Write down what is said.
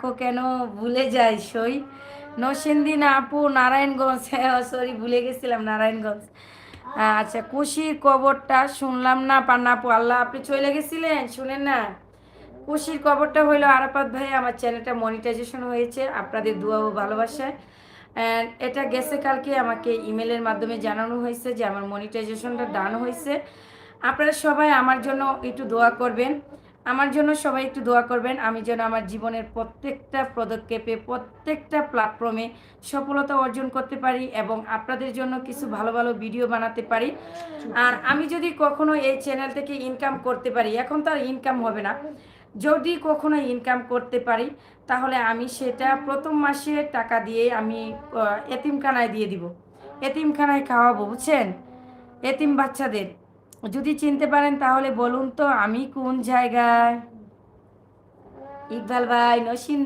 ডাকো কেন ভুলে যাই সই। নরসিংদী না আপু, নারায়ণগঞ্জ। হ্যাঁ সরি, ভুলে গেছিলাম নারায়ণগঞ্জ। আচ্ছা, খুশির খবরটা শুনলাম না পান্না আপু। আল্লাহ, আপনি চলে গেছিলেন, শুনেন না। খুশির খবরটা হইলো আরাফাত ভাই আমার চ্যানেলটা মনিটাইজেশন হয়েছে আপনাদের দোয়া ও ভালোবাসায়। অ্যান্ড এটা গেছে কালকে আমাকে ইমেলের মাধ্যমে জানানো হয়েছে যে আমার মনিটাইজেশনটা ডান হয়েছে। আপনারা সবাই আমার জন্য একটু দোয়া করবেন, আমার জন্য সবাই একটু দোয়া করবেন, আমি যেন আমার জীবনের প্রত্যেকটা পদক্ষেপে প্রত্যেকটা প্ল্যাটফর্মে সফলতা অর্জন করতে পারি এবং আপনাদের জন্য কিছু ভালো ভালো ভিডিও বানাতে পারি। আর আমি যদি কখনো এই চ্যানেল থেকে ইনকাম করতে পারি, এখন তো আর ইনকাম হবে না, যদি কখনো ইনকাম করতে পারি তাহলে আমি সেটা প্রথম মাসে টাকা দিয়ে আমি এতিমখানায় দিয়ে দিব, এতিমখানায় খাওয়াবো, বুঝছেন, এতিম বাচ্চাদের। যদি চিনতে পারেন তাহলে বলুন তো আমি কোন জায়গায়। ইকবাল ভাই, নসিন